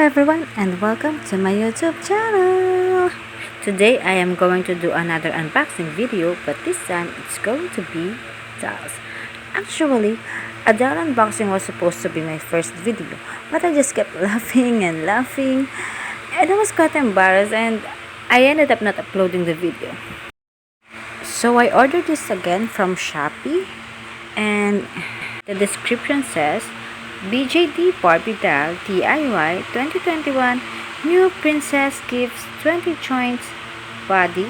everyone and welcome to my YouTube channel. Today I am going to do another unboxing video, but this time it's going to be dolls. Actually, a doll unboxing was supposed to be my first video, but I just kept laughing and laughing and I was quite embarrassed and I ended up not uploading the video. So I ordered this again from Shopee, and the description says BJD Barbie Doll DIY 2021 New Princess Gives 20 joints Body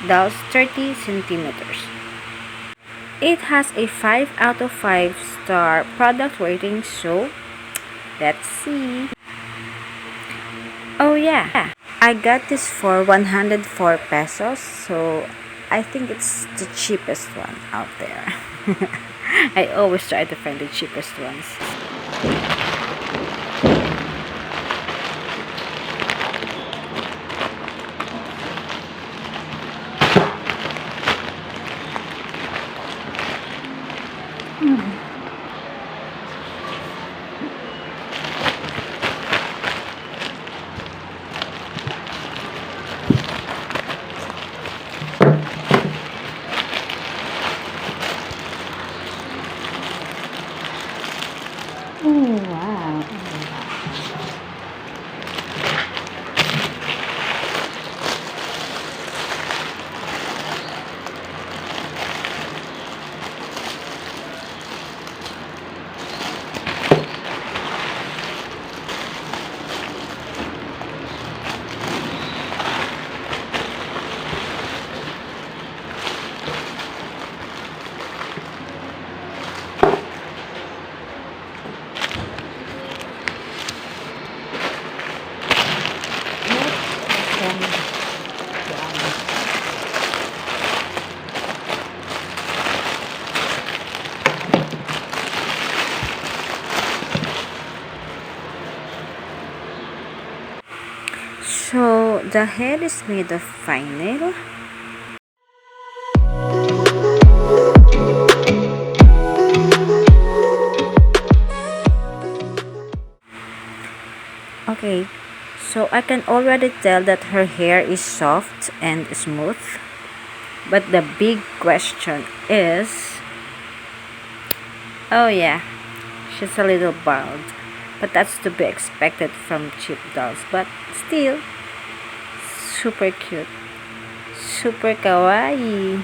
Dolls 30 centimeters. It has a 5 out of 5 star product rating, so let's see. Oh yeah, I got this for 104 pesos, so I think it's the cheapest one out there. I always try to find the cheapest ones. Oh wow. So the head is made of vinyl. Okay, so I can already tell that her hair is soft and smooth. But the big question is, oh yeah, she's a little bald. But that's to be expected from cheap dolls. But still, super cute. Super kawaii.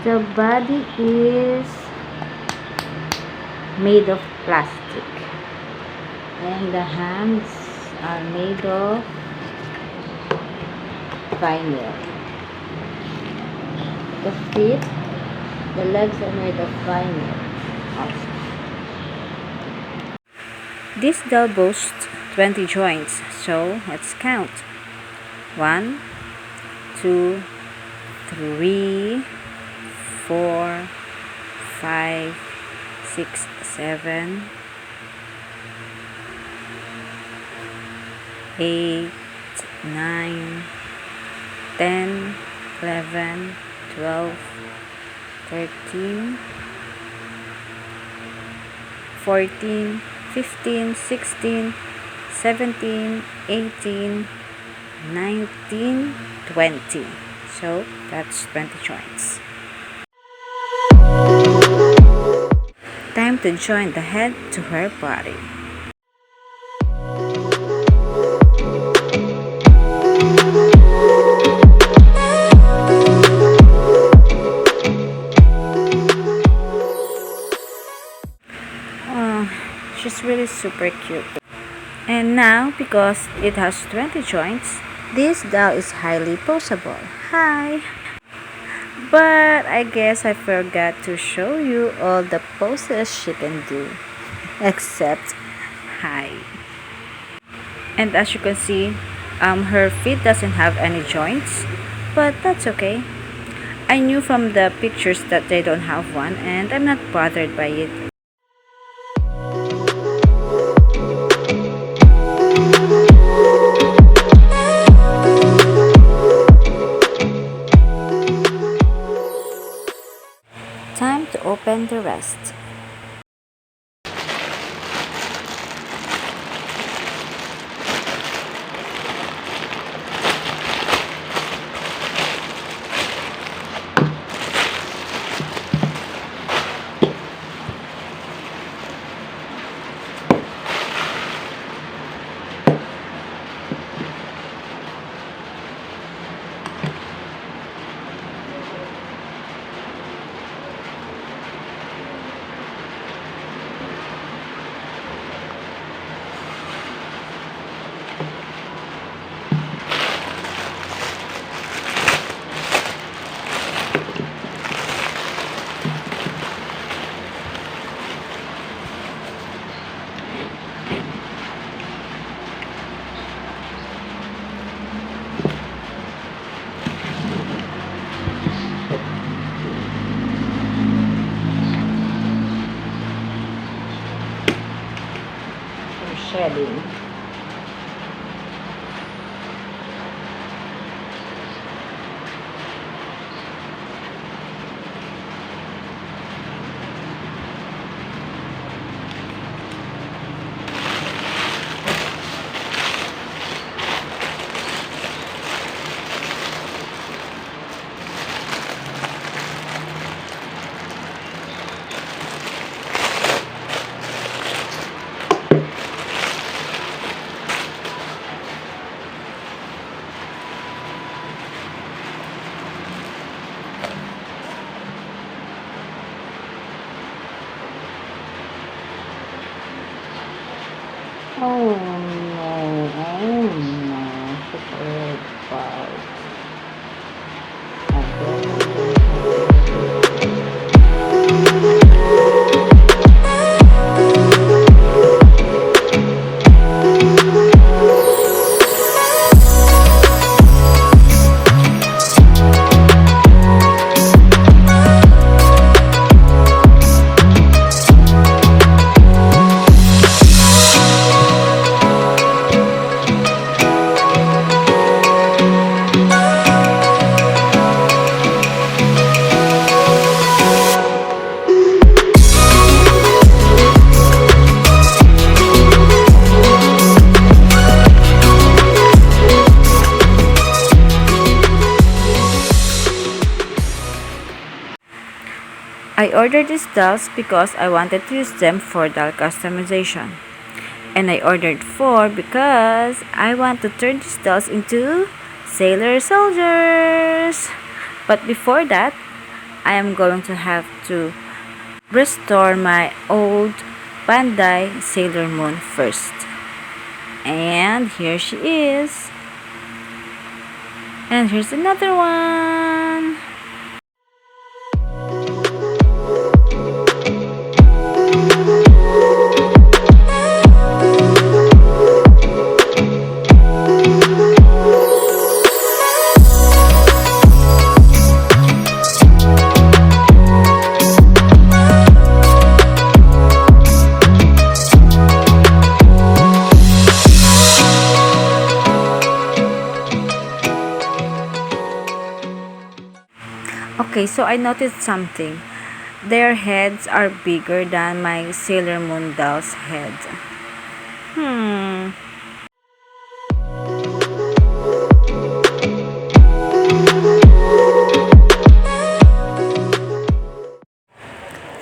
The body is made of plastic. And the hands are made of vinyl. The feet, the legs are made of vinyl also. This doll boasts 20 joints, so let's count. 1, 2, 3, 4, 5, 6, 7, 8, 9, 10, 11, 12, 13, 14, 15, 16, 17, 18, 19, 20. So that's 20 joints. Time to join the head to her body. She's really super cute. And now, because it has 20 joints, this doll is highly poseable. Hi! But I guess I forgot to show you all the poses she can do. Except, hi. And as you can see, her feet doesn't have any joints. But that's okay. I knew from the pictures that they don't have one, and I'm not bothered by it. Time to open the rest. I ordered these dolls because I wanted to use them for doll customization. And I ordered 4 because I want to turn these dolls into sailor soldiers. But before that, I am going to have to restore my old Bandai Sailor Moon first. And here she is. And here's another one. Okay, so I noticed something. Their heads are bigger than my Sailor Moon doll's head.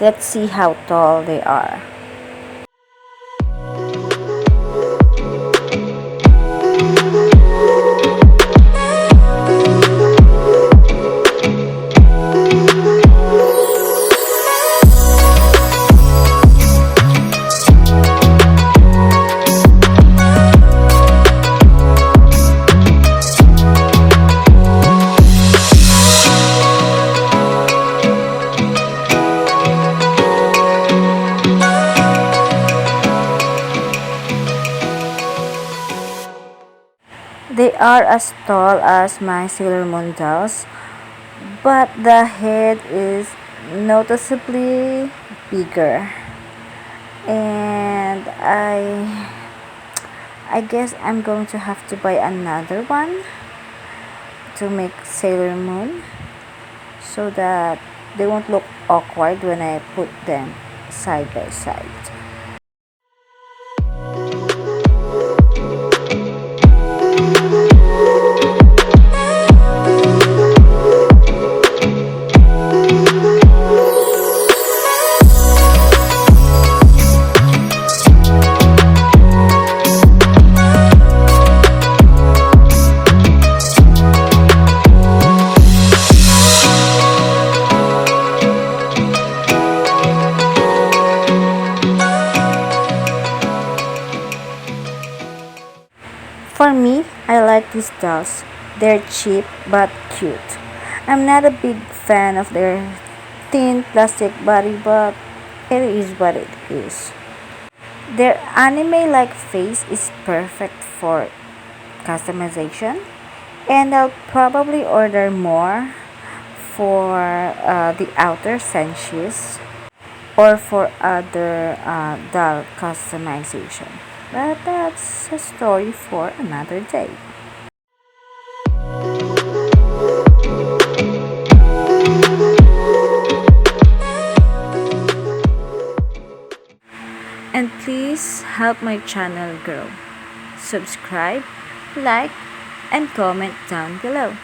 Let's see how tall they are. They are as tall as my Sailor Moon dolls, but the head is noticeably bigger. And I guess I'm going to have to buy another one to make Sailor Moon so that they won't look awkward when I put them side by side. For me, I like these dolls. They're cheap but cute. I'm not a big fan of their thin plastic body, but it is what it is. Their anime-like face is perfect for customization, and I'll probably order more for the outer senshis or for other doll customization. But that's a story for another day. And please help my channel grow. Subscribe, like, and comment down below.